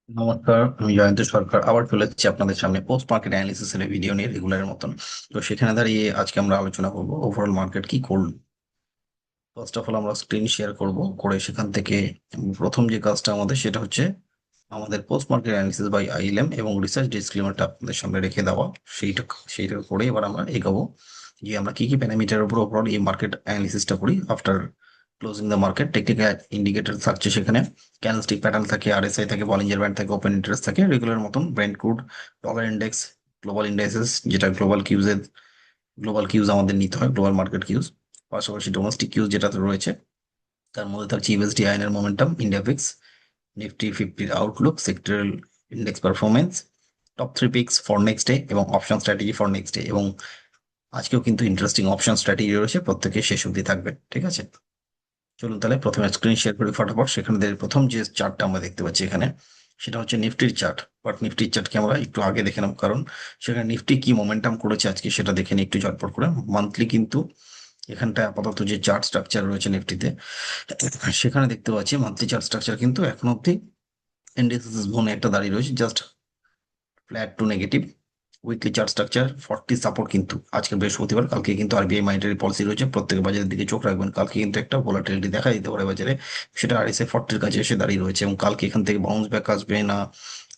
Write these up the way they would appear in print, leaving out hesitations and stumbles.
নমস্কার, আমি জয়ন্ত সরকার আবার চলে এসেছি আপনাদের সামনে পোস্ট মার্কেট অ্যানালিসিস এর ভিডিও নিয়ে রেগুলারের মতন। তো সেখানে দাঁড়িয়ে আজকে আমরা আলোচনা করব ওভারঅল মার্কেট কি করলো। ফার্স্ট অফ অল আমরা স্ক্রিন শেয়ার করব, করে সেখান থেকে প্রথম যে কাজটা আমাদের সেটা হচ্ছে আমাদের পোস্ট মার্কেট অ্যানালিসিস বাই আইএলএম এবং রিসার্চ ডিসক্লেমারটা আপনাদের সামনে রেখে দেওয়া। সেইটা সেইটা করে এবার আমরা এগোবো যে আমরা কি কি প্যারামিটারের উপর ওভারঅল এই মার্কেট অ্যানালিসিসটা করি after closing the market. Technical indicator থাকছে সেখানে, ক্যান্ডেলস্টিক প্যাটার্ন থাকে, আরএসআই থাকে, বলিঞ্জার ব্যান্ড থাকে, ওপেন ইন্টারেস্ট থাকে, রেগুলার মতন ব্রেন্ট crude, dollar index, global indexes যেটা গ্লোবাল কিউজ আমাদের নিতে হয়, গ্লোবাল মার্কেট কিউজ। পাশাপাশি ডোমেস্টিক কিউজ যেটাতে রয়েছে তার মধ্যে থাকছে ইউএসডি আইএনএর মোমেন্টাম, ইন্ডিয়া ফিক্স, নিফটি ফিফটির outlook, sectoral index performance, top three picks for next day এবং option strategy for next day. এবং আজকেও কিন্তু ইন্টারেস্টিং অপশন স্ট্র্যাটেজি রয়েছে, প্রত্যেকে শেষ অবধি থাকবে। ঠিক আছে, চলুন তাহলে প্রথমে স্ক্রিন শেয়ার করি ফটাফট। সেখানে প্রথম যে চার্টটা আমরা দেখতে পাচ্ছি এখানে সেটা হচ্ছে নিফটির চার্ট। বাট নিফটির চার্টকে আমরা একটু আগে দেখে নেব, কারণ সেখানে নিফটি কি মোমেন্টাম করেছে আজকে সেটা দেখে নিই একটু ঝটপট করে। মান্থলি কিন্তু এখানটায় আপাতত যে চার্ট স্ট্রাকচার রয়েছে নিফটিতে সেখানে দেখতে পাচ্ছি মান্থলি চার্ট স্ট্রাকচার কিন্তু এখন অব্দি ইন্ডিসিস জোনে একটা দাঁড়িয়ে রয়েছে, just flat to negative. Weekly chart structure 40 support কিন্তু আজকে বৃহস্পতিবার, কালকে কিন্তু আরবিআই মনিটারি পলিসি রয়েছে, প্রত্যেক বাজারের দিকে চোখ রাখবেন। কালকে কিন্তু একটা ভোলাটিলিটি দেখা দিতে পারে বাজারে, সেটা আরএসআই 40-র কাছে এসে দাঁড়িয়ে রয়েছে এবং কালকে এখান থেকে বাউন্স ব্যাক আসবে না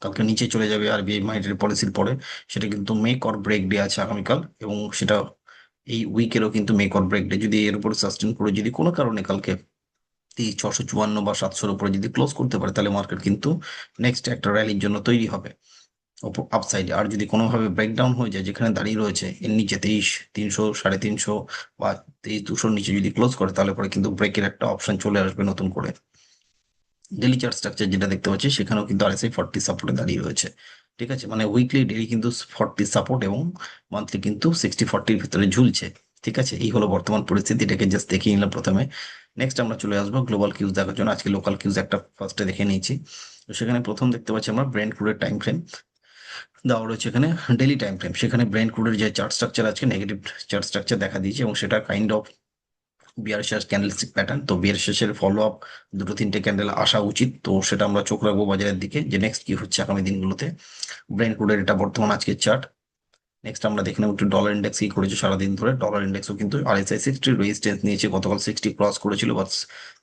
কালকে নিচে চলে যাবে আরবিআই মনিটারি পলিসির পরে, সেটা কিন্তু মেক অর ব্রেক ডে আছে আগামীকাল। এবং সেটা এই উইকেরও কিন্তু মেক অর ব্রেক ডে। যদি এর উপরে সাস্টেন করে যদি কোনো কারণে কালকে এই 654 বা 700-র উপরে যদি ক্লোজ করতে পারে, তাহলে মার্কেট কিন্তু নেক্সট একটা র্যালির জন্য তৈরি হবে আপসাইডে। আর যদি কোনোভাবে ব্রেকডাউন হয়ে যায়, যেখানে দাঁড়িয়ে রয়েছে এর নিচে 23,300, 350 বা 23,200 নিচে যদি ক্লোজ করে, তাহলে পরে কিন্তু ব্রেকের একটা অপশন চলে আসবে নতুন করে। ডেলি চার্ট স্ট্রাকচার যেটা দেখতে পাচ্ছি সেখানেও কিন্তু আরএসআই 40 সাপোর্টে দাঁড়িয়ে রয়েছে। ঠিক আছে, মানে উইকলি ডেলি কিন্তু 40 সাপোর্ট এবং মান্থলি কিন্তু 60-40-র ভিতরে ঝুলছে। ঠিক আছে, এই হলো বর্তমান পরিস্থিতি, এটাকে জাস্ট দেখিয়ে নিলাম প্রথমে। নেক্সট আমরা চলে আসবো গ্লোবাল কিউজ দেখার জন্য। আজকে লোকাল কিউজ একটা ফার্স্টে দেখে নিয়েছি। তো সেখানে প্রথম দেখতে পাচ্ছি আমরা ব্রেন্ট ক্রুডের টাইম ফ্রেম দেওয়া রয়েছে এখানে, ডেলি টাইম ফ্রেম। সেখানে ব্রেন্ট ক্রুডের যে চার্ট স্ট্রাকচার আছে নেগেটিভ চার্ট স্ট্রাকচার দেখা দিয়েছে এবং সেটা কাইন্ড অফ বিয়ার শেষ ক্যান্ডেলস্টিক প্যাটার্ন। তো বিয়ার শেষের ফলো আপ দুটো তিনটে ক্যান্ডেল আসা উচিত, তো সেটা আমরা চোখ রাখবো বাজারের দিকে যে নেক্সট কি হচ্ছে আগামী দিনগুলোতে। ব্রেন্ট ক্রুডের এটা বর্তমান আজকের চার্ট। নেক্সট আমরা দেখে নেব একটু ডলার ইন্ডেক্স কি করেছে সারাদিন ধরে। ডলার ইন্ডেক্সও কিন্তু আরএসআই 60 রেজিস্ট্যান্স নিয়েছে, গতকাল 60 ক্রস করেছিল বাট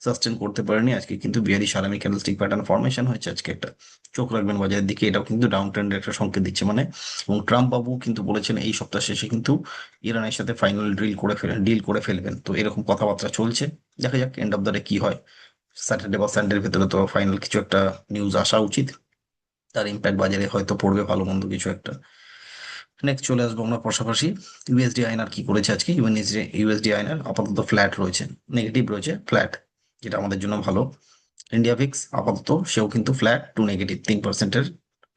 সাস্টেন করতে পারেনি। আজকে কিন্তু বিয়ারি সারামি ক্যান্ডেলস্টিক প্যাটার্ন ফরমেশন হয়েছে আজকে একটা। চোখ রাখবেন বাজারের দিকে, এটাও কিন্তু ডাউন ট্রেন্ডের একটা সংকেত দিচ্ছে মানে। এবং ট্রাম্প বাবু কিন্তু বলেছেন এই সপ্তাহ শেষে কিন্তু ইরানের সাথে ফাইনাল ডিল করে ফেলবেন। তো এরকম কথাবার্তা চলছে, দেখা যাক এন্ড অফ দ্য ডে কি হয়। স্যাটারডে বা সানডের ভেতরে তো ফাইনাল কিছু একটা নিউজ আসা উচিত, তার ইম্প্যাক্ট বাজারে হয়তো পড়বে ভালো মন্দ কিছু একটা। নেক্সট চলে আসবো আমরা পাশাপাশি ইউএসডি আইএনআর কি করেছে আজকে। ইউএসডি আইএনআর আপাতত ফ্ল্যাট রয়েছে, নেগেটিভ রয়েছে, ফ্ল্যাট, যেটা আমাদের জন্য ভালো। ইন্ডিয়া ভিক্স আপাতত সেও কিন্তু ফ্ল্যাট টু নেগেটিভ, 3%-এর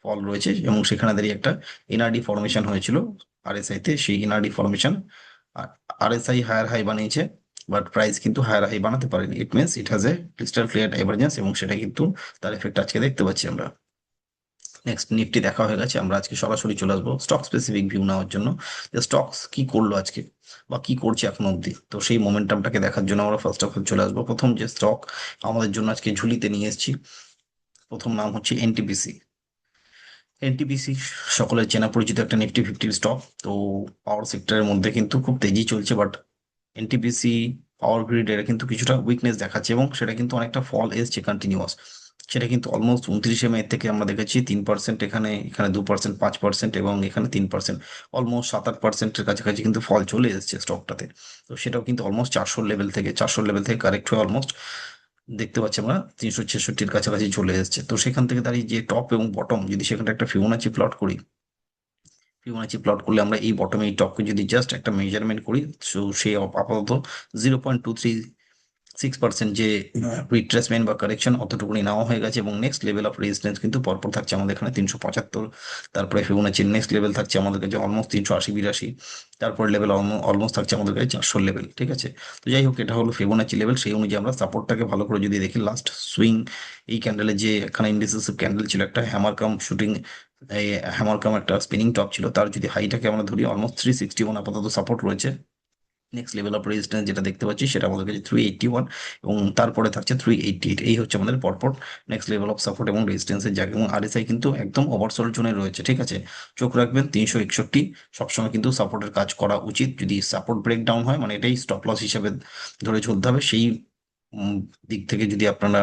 ফল রয়েছে এবং সেখানে দাঁড়িয়ে একটা এনআরডি ফরমেশন হয়েছিল আরএসআই তে, সেই এনআরডি ফরমেশন আরএসআই হায়ার হাই বানিয়েছে বাট প্রাইস কিন্তু হায়ার হাই বানাতে পারেনি। It means it has a crystal clear divergence এবং সেটা কিন্তু তার এফেক্ট আজকে দেখতে পাচ্ছি আমরা। নেক্সট নিফটি দেখা হয়ে গেছে, আমরা আজকে সরাসরি চলে আসবো স্টক স্পেসিফিক ভিউ নেওয়ার জন্য, যে স্টকস কি করলো আজকে বা কি করছে এখন অবধি। তো সেই মোমেন্টামটাকে দেখার জন্য আমরা ফার্স্ট অফ অল চলে আসবো প্রথম যে স্টক আমাদের জন্য আজকে ঝুলিতে নিয়ে এসেছি। প্রথম নাম হচ্ছে এনটিপিসি। এনটিপিসি সকলের চেনা পরিচিত একটা নিফটি ফিফটির স্টক। তো পাওয়ার সেক্টরের মধ্যে কিন্তু খুব তেজি চলছে, বাট এনটিপিসি পাওয়ার গ্রিড এর কিন্তু কিছুটা উইকনেস দেখাচ্ছে এবং সেটা কিন্তু অনেকটা ফল এসছে কন্টিনিউয়াস। সেটা কিন্তু অলমোস্ট 29শে মে থেকে আমরা দেখেছি 3%, এখানে এখানে 2%, 5% এবং এখানে 3%, অলমোস্ট 7-8%-এর কাছাকাছি কিন্তু ফল চলে এসেছে স্টকটাতে। তো সেটাও কিন্তু অলমোস্ট 400 লেভেল থেকে কারেক্ট হয়ে অলমোস্ট দেখতে পাচ্ছি আমরা 366-র কাছাকাছি চলে এসেছে। তো সেখান থেকে দাঁড়িয়ে যে টপ এবং বটম যদি সেখানটা একটা ফিবোনাচি প্লট করি, ফিবোনাচি প্লট করলে আমরা এই বটমে এই টপকে যদি জাস্ট একটা মেজারমেন্ট করি, সো সে আপাতত 0.236% যে রিট্রেসমেন্ট বা কারেকশন অতটুকুনি নেওয়া হয়ে গেছে এবং নেক্সট লেভেল অফ রেজিস্ট্যান্স কিন্তু পরপর থাকছে আমাদের এখানে 375। তারপরে ফিবোনাচির নেক্সট লেভেল থাকছে আমাদের কাছে অলমোস্ট 380-82। তারপর লেভেল অলমোস্ট থাকছে আমাদের কাছে 400 লেভেল। ঠিক আছে, তো যাই হোক এটা হলো ফিবোনাচি লেভেল, সেই অনুযায়ী আমরা সাপোর্টটাকে ভালো করে যদি দেখি লাস্ট সুইং এই ক্যান্ডেলের যে এখানে ইন্ডিসিসিভ ক্যান্ডেল ছিল, একটা হ্যামার কাম শুটিং, এই হ্যামার কাম একটা স্পিনিং টপ ছিল, তার যদি হাইটাকে আমরা ধরি অলমোস্ট 361 আপাতত সাপোর্ট রয়েছে। নেক্সট লেভেল অফ রেজিস্ট্যান্স যেটা দেখতে পাচ্ছি সেটা আমাদের কাছে 381 এবং তারপরে থাকছে 388। এই হচ্ছে আমাদের পরপর নেক্সট লেভেল অফ সাপোর্ট এবং রেজিস্ট্যান্সের জায়গা, এবং আরএসআই কিন্তু একদম ওভারসোল্ড জোনে রয়েছে। ঠিক আছে, চোখ রাখবেন 361 সবসময় কিন্তু সাপোর্টের কাজ করা উচিত। যদি সাপোর্ট ব্রেক ডাউন হয় মানে এটাই স্টপ লস হিসেবে ধরে চলতে হবে। সেই উম, দিক থেকে যদি আপনারা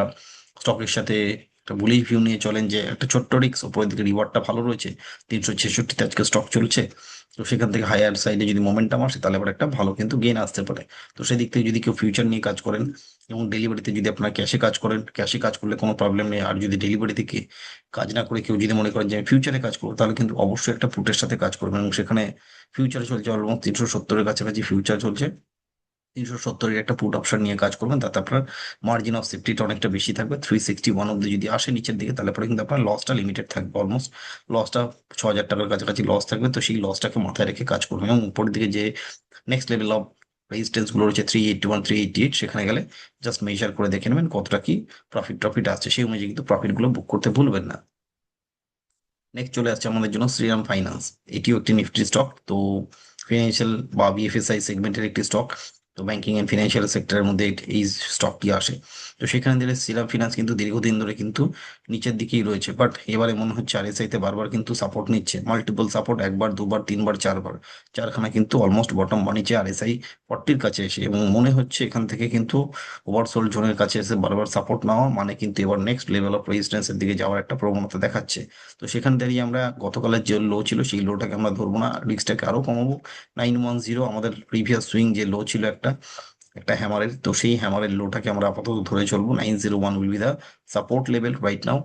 স্টকের সাথে একটা বুলিশ ভিউ নিয়ে চলেন যে একটা ছোট্ট রিস্ক, উপরের দিকে রিওয়ার্ডটা ভালো রয়েছে, 366-তে আজকে স্টক চলছে, তো সেখান থেকে হায়ার সাইডে যদি মোমেন্টাম আসে তাহলে আবার একটা ভালো কিন্তু গেইন আসতে পারে। তো সেদিক থেকে যদি কেউ ফিউচার নিয়ে কাজ করেন এবং ডেলিভারিতে যদি আপনারা ক্যাশে কাজ করেন, ক্যাশে কাজ করলে কোনো প্রবলেম নেই। আর যদি ডেলিভারি থেকে কাজ না করে কেউ যদি মনে করেন যে আমি ফিউচারে কাজ করবো, তাহলে কিন্তু অবশ্যই একটা পুটের সাথে কাজ করবেন, এবং সেখানে ফিউচারে চলছে অলমোস্ট 370-এর কাছাকাছি ফিউচার চলছে। 370-এর একটা পুট অপশন নিয়ে কাজ করবেন, তাতে আপনার মার্জিন অফ সেফটিটা অনেকটা বেশি থাকবে। 361 অব্দি যদি আসে নিচের দিকে, তাহলে পরে কিন্তু আপনার লসটা লিমিটেড থাকবে, অলমোস্ট লসটা 6,000 টাকার কাছাকাছি লস থাকবে। তো সেই লসটাকে মাথায় রেখে কাজ করবেন, এবং উপরের দিকে যে নেক্সট লেভেল অফ রেজিস্ট্যান্স গুলো রয়েছে 381, 388, সেখানে গেলে জাস্ট মেজার করে দেখে নেবেন কতটা কি প্রফিট আছে, সেই অনুযায়ী কিন্তু প্রফিট গুলো বুক করতে ভুলবেন না। নেক্সট চলে আসছে আমাদের জন্য শ্রীরাম ফাইন্যান্স। এটিও একটি নিফটি স্টক। তো ফিনান্সিয়াল বা বিএফএসআই সেগমেন্টের একটি স্টক। তো ব্যাংকিং এন্ড ফিনান্সিয়াল সেক্টরের মধ্যে এই স্টকটি আসে। তো সেখানে দিলে শ্রীরাম ফিনান্স কিন্তু দীর্ঘদিন ধরে কিন্তু নিচের দিকেই রয়েছে, বাট এবারে মনে হচ্ছে আরএসআই তে বারবার কিন্তু সাপোর্ট নিচ্ছে, মাল্টিপল সাপোর্ট, একবার দুবার তিনবার চারবার, চারখানা কিন্তু অলমোস্ট বটম বানিয়েছে আরএসআই 40-র কাছে এসে, এবং মনে হচ্ছে এখান থেকে কিন্তু ওভারসোল্ড জোনের কাছে এসে বারবার সাপোর্ট নেওয়া মানে কিন্তু এবার নেক্সট লেভেল অফ রেজিস্ট্যান্সের দিকে যাওয়ার একটা প্রবণতা দেখাচ্ছে। তো সেখান দাঁড়িয়ে আমরা গতকালের যে লো ছিল সেই লোটাকে আমরা ধরবো না, রিস্কটাকে আরো কমাবো। 910 আমাদের প্রিভিয়াস সুইং যে লো ছিল একটা একটা হ্যামারের, তো সেই হ্যামারের লোটাকে আমরা আপাতত ধরে চলবো। 901 will be the support level right now.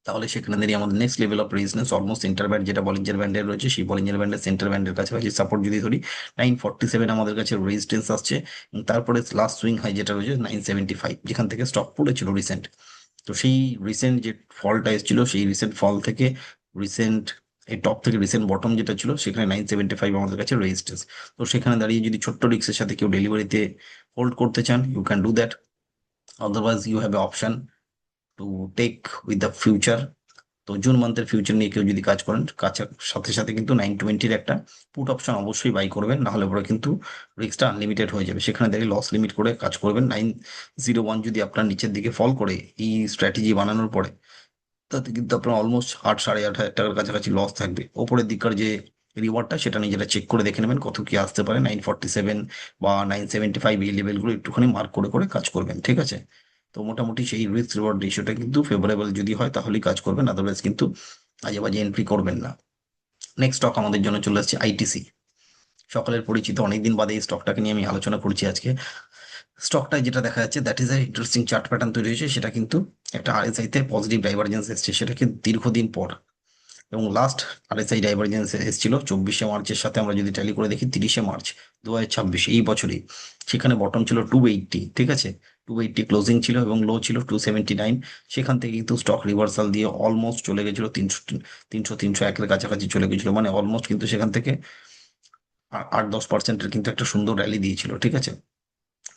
তাহলে সেখানে দাঁড়িয়ে আমাদের next level of resistance almost centre band, যেটা বলিঞ্জার ব্যান্ডের রয়েছে, সেই বলিঞ্জার ব্যান্ডের সেন্টার ব্যান্ডের কাছাকাছি সাপোর্ট যদি ধরি 947 আমাদের কাছে রেজিস্ট্যান্স আসছে। এবং তারপরে লাস্ট সুইং হাই যেটা রয়েছে 975, যেখান থেকে স্টক পড়েছিল রিসেন্ট। তো সেই রিসেন্ট যে ফলটা এসেছিল, সেই রিসেন্ট ফল থেকে রিসেন্ট এই টপ থেকে রিসেন্ট বটম যেটা ছিল, সেখানে 975 আমাদের কাছে রেজিস্ট্যান্স। তো সেখানে দাঁড়িয়ে যদি ছোট্ট রিস্কের সাথে কেউ ডেলিভারিতে হোল্ড করতে চান, you can do that. Otherwise you have a option to take with the future. তো জুন মান্থের ফিউচার নিয়ে কেউ যদি কাজ করেন, কাছের সাথে সাথে কিন্তু 920-র একটা পুট অপশন অবশ্যই বাই করবেন, না হলে পরে কিন্তু রিস্কটা আনলিমিটেড হয়ে যাবে। সেখানে দেখে লস লিমিট করে কাজ করবেন। 901 যদি আপনার নিচের দিকে ফল করে এই স্ট্র্যাটেজি বানানোর পরে, তাতে কিন্তু আপনার অলমোস্ট 8,500-8,500 টাকার কাছাকাছি লস থাকবে। ওপরের দিককার যে রিওয়ার্ডটা সেটা নিজেরা চেক করে দেখে নেবেন কত কি আসতে পারে। 947 বা 975 এই লেভেলগুলো একটুখানি মার্ক করে করে কাজ করবেন, ঠিক আছে? তো মোটামুটি সেই রিস্ক রিওয়ার্ড রেশিওটা কিন্তু ফেভারেবল যদি হয় তাহলেই কাজ করবেন, আদারওয়াইজ কিন্তু আজে বাজে এন্ট্রি করবেন না। নেক্সট স্টক আমাদের জন্য চলে আসছে আইটিসি। সকলের পরিচিত, অনেকদিন বাদে এই স্টকটাকে নিয়ে আমি আলোচনা করছি আজকে। স্টকটা যেটা দেখা যাচ্ছে that is a interesting chart pattern তৈরি হয়েছে, সেটা কিন্তু একটা আরএসআই তে পজিটিভ ডাইভারজেন্স এসছে, সেটা কিন্তু দীর্ঘদিন পর। এবং লাস্ট আরএসআই ডাইভারজেন্স এসেছিল 24শে মার্চের সাথে আমরা যদি ট্যালি করে দেখি 30শে মার্চ 2026, এই বছরই। সেখানে বটম ছিল 280, ঠিক আছে, 280 ক্লোজিং ছিল এবং লো ছিল 279। সেখান থেকে কিন্তু স্টক রিভার্সাল দিয়ে অলমোস্ট চলে গেছিল 300-301-এর কাছাকাছি চলে গেছিল, মানে অলমোস্ট কিন্তু সেখান থেকে 8-10%-এর কিন্তু একটা সুন্দর র্যালি দিয়েছিল, ঠিক আছে।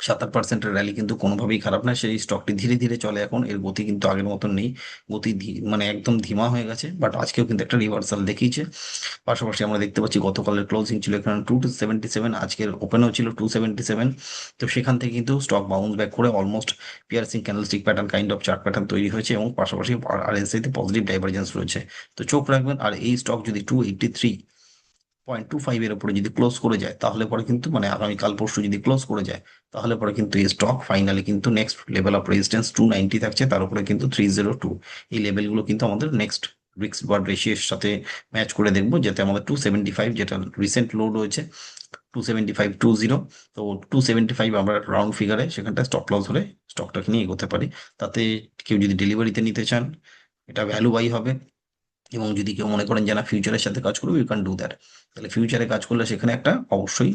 7-8%-এর র্যালি কিন্তু কোনোভাবেই খারাপ না। সেই স্টকটি ধীরে ধীরে চলে, এখন এর গতি কিন্তু আগের মতন নেই, গতি মানে একদম ধিমা হয়ে গেছে, বাট আজকেও কিন্তু একটা রিভার্সাল দেখিয়েছে। পাশাপাশি আমরা দেখতে পাচ্ছি গতকালের ক্লোজিং ছিল এখানে 277, আজকের ওপেনও ছিল 277। তো সেখান থেকে কিন্তু স্টক বাউন্স ব্যাক করে almost piercing candlestick pattern kind of chart pattern তৈরি হয়েছে, এবং পাশাপাশি আরএসআই তে পজিটিভ ডাইভারজেন্স রয়েছে। তো চোখ রাখবেন। আর এই স্টক যদি 283.25-এর উপরে যদি ক্লোজ করে যায়, তাহলে পরে কিন্তু মানে আগামীকাল পরশু যদি ক্লোজ করে যায়, তাহলে পরে কিন্তু এই স্টক ফাইনালি কিন্তু নেক্সট লেভেল অফ রেজিস্ট্যান্স 290 থাকছে, তার উপরে কিন্তু 302। এই লেভেলগুলো কিন্তু আমাদের নেক্সট রিস্ক রিওয়ার্ড রেশিওর সাথে ম্যাচ করে দেখবো, যাতে আমাদের 275 যেটা রিসেন্ট লো রয়েছে 275-20, তো 275 আমরা রাউন্ড ফিগারে সেখানটা স্টপ লস হলে স্টকটাকে নিয়ে এগোতে পারি। তাতে কেউ যদি ডেলিভারিতে নিতে চান, এটা ভ্যালু বাই হবে। এবং যদি কেউ মনে করেন যে না ফিউচারের সাথে কাজ করবে, ইউ ক্যান ডু দ্যাট। তাহলে ফিউচারে কাজ করলে সেখানে একটা অবশ্যই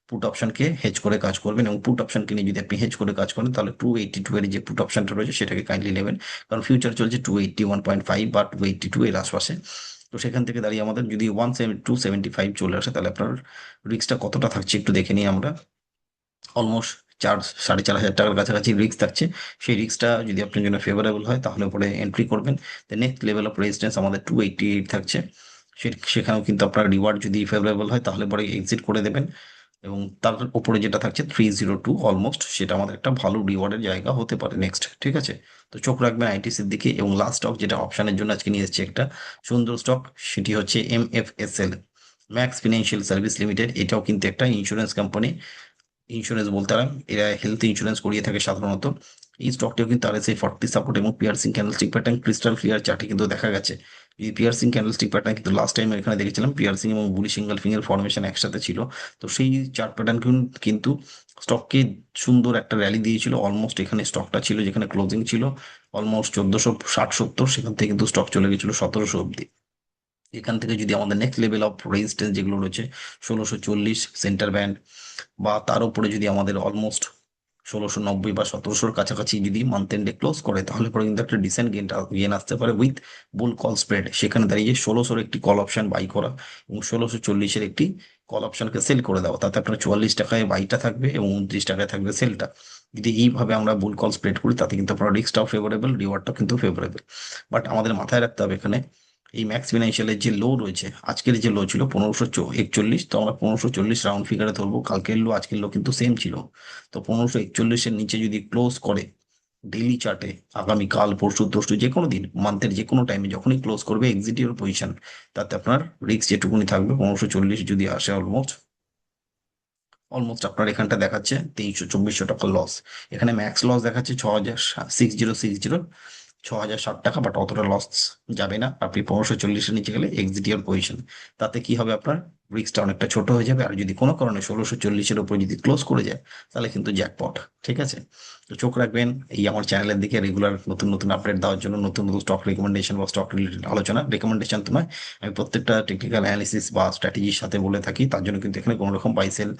পুট অপশনকে হেজ করে কাজ করবেন, এবং পুট অপশনকে নিয়ে যদি আপনি হেজ করে কাজ করেন, তাহলে 282-এর যে পুট অপশনটা রয়েছে সেটাকে কাইন্ডলি নেবেন, কারণ ফিউচার চলছে 281.5 বা 282-এর আশপাশে। তো সেখান থেকে দাঁড়িয়ে আমাদের যদি 275 চলে আসে, তাহলে আপনার রিস্কটা কতটা থাকছে একটু দেখে নিই আমরা। অলমোস্ট 4,000-4,500 টাকার কাছাকাছি রিস্ক থাকছে। সেই রিস্কটা যদি আপনার জন্য ফেভারেবল হয়, তাহলে পরে এন্ট্রি করবেন। নেক্সট লেভেল অফ রেজিস্ট্যান্স আমাদের 288 থাকছে। সেখানেও কিন্তু আপনার রিওয়ার্ড যদি ফেভারেবল হয়, তাহলে পরে এক্সিট করে দেবেন। এবং তার উপরে যেটা থাকছে 302 অলমোস্ট, সেটা আমাদের একটা ভালো রিওয়ার্ডের জায়গা হতে পারে নেক্সট। ঠিক আছে, তো চোখ রাখবেন আইটিসির দিকে। এবং লাস্ট স্টক যেটা অপশনের জন্য আজকে নিয়ে এসেছি একটা সুন্দর স্টক, সেটি হচ্ছে MFSL, max financial service limited. এটাও কিন্তু একটা ইন্স্যুরেন্স কোম্পানি। ইন্স্যুরেন্স বলতে পারেন, এরা হেলথ ইন্স্যুরেন্স করিয়ে থাকে সাধারণত। এই স্টকটিও কিন্তু RSI 40 সাপোর্ট এবং piercing candlestick pattern crystal clear চার্টে কিন্তু দেখা গেছে। এই পিয়ার্সিং ক্যান্ডেলস্টিক প্যাটার্ন কিন্তু লাস্ট টাইম এখানে দেখেছিলাম পিয়ার্সিং এবং বুলিশ সিঙ্গেল ফিঙ্গার ফরমেশন একসাথে ছিল। তো সেই চার্ট প্যাটার্ন কিন্তু স্টককে সুন্দর একটা র্যালি দিয়েছিল। অলমোস্ট এখানে স্টকটা ছিল, যেখানে ক্লোজিং ছিল অলমোস্ট 1460-70, সেখান থেকে কিন্তু স্টক চলে গেছিল 1700 অব্দি। এখান থেকে যদি আমাদের নেক্সট লেভেল অফ রেজিস্ট্যান্স যেগুলো রয়েছে 1640 সেন্টার ব্যান্ড, বা তার উপরে যদি আমাদের অলমোস্ট 1690 বা 1700-র কাছাকাছি যদি মান্থ এন্ডে ক্লোজ করে, তাহলে পরে কিন্তু একটা ডিসেন্ট গেন আসতে পারে উইথ বুল কল স্প্রেড। সেখানে দাঁড়িয়ে 1600-র একটি কল অপশন বাই করা এবং 1640-এর একটি কল অপশনকে সেল করে দেওয়া, তাতে আপনার 44 টাকায় বাইটা থাকবে এবং 29 টাকায় থাকবে সেলটা। যদি এইভাবে আমরা বুল কল স্প্রেড করি, তাতে কিন্তু আপনার রিস্কটাও ফেভারেবল, রিওয়ার্ডটাও কিন্তু ফেভারেবল। বাট আমাদের মাথায় রাখতে হবে এখানে এই ম্যাক্স ফিনান্সিয়ালের যে লো রয়েছে, আজকের যে লো ছিল 1541, তো আমরা 1540 রাউন্ড ফিগারে ধরবো। কালকের লো আজকের লো কিন্তু সেম ছিল। তো 1541-এর নিচে যদি ক্লোজ করে ডেইলি চার্টে, আগামী কাল পরশু তরশু যে কোনো দিন, মান্থের যে কোনো টাইমে যখনই ক্লোজ করবে এক্সিট ইউর পজিশন, তাতে আপনার রিস্ক যেটুকুনি থাকবে 1540 যদি আসে অলমোস্ট অলমোস্ট আপনার এখানটা দেখাচ্ছে 2300-2400 টাকা লস। এখানে ম্যাক্স লস দেখাচ্ছে 6060, 6060 টাকা, বাট অতটা লস যাবে না। আপনি 1540-এর নিচে গেলে এক্সিট ইয়ার পজিশন, তাতে কি হবে আপনার রিস্কটা অনেকটা ছোট হয়ে যাবে। আর যদি কোনো কারণে 1640-এর উপরে যদি ক্লোজ করে যায়, তাহলে কিন্তু জ্যাকপট। ঠিক আছে, তো চোখ রাখবেন এই আমার চ্যানেলের দিকে রেগুলার নতুন নতুন আপডেট দেওয়ার জন্য, নতুন নতুন স্টক রেকমেন্ডেশন বা স্টক রিলেটেড আলোচনা। রেকমেন্ডেশন তো নয়, আমি প্রত্যেকটা টেকনিক্যাল অ্যানালিসিস বা স্ট্র্যাটেজির সাথে বলে থাকি। তার জন্য কিন্তু এখানে কোনো রকম বাই সেল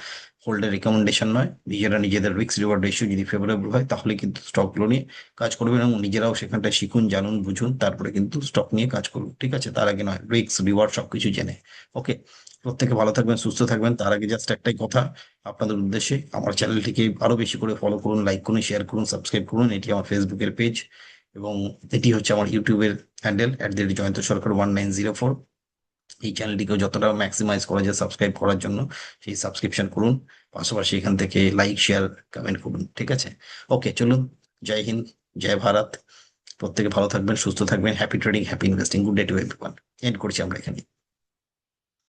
হোল্ডের রেকমেন্ডেশন নয়। নিজেরা নিজেদের রিস্ক রিওয়ার্ড রেশিও যদি ফেভারেবল হয়, তাহলে কিন্তু স্টকগুলো নিয়ে কাজ করবেন এবং নিজেরাও সেখানটায় শিখুন, জানুন, বুঝুন, তারপরে কিন্তু স্টক নিয়ে কাজ করুন। ঠিক আছে, তার আগে নয়, রিস্ক রিওয়ার্ড সবকিছু জেনে। ওকে, প্রত্যেকে ভালো থাকবেন, সুস্থ থাকবেন। তার আগে জাস্ট একটাই কথা আপনাদের উদ্দেশ্যে, আমার চ্যানেলটিকে আরো বেশি করে ফলো করুন, লাইক করুন, শেয়ার করুন, সাবস্ক্রাইব করুন। এটি আমার ফেসবুকের পেজ এবং এটি হচ্ছে আমার ইউটিউবের হ্যান্ডেল @জয়ন্ত সরকার 1904। এই চ্যানেলটিকেও যতটা ম্যাক্সিমাইজ করা যায় সাবস্ক্রাইব করার জন্য, সেই সাবস্ক্রিপশন করুন। পাশাপাশি এখান থেকে লাইক শেয়ার কমেন্ট করুন। ঠিক আছে, ওকে, চলুন। জয় হিন্দ, জয় ভারত। প্রত্যেকে ভালো থাকবেন, সুস্থ থাকবেন। Happy trading, happy investing. Good day to everyone. End করছি আমরা এখানে।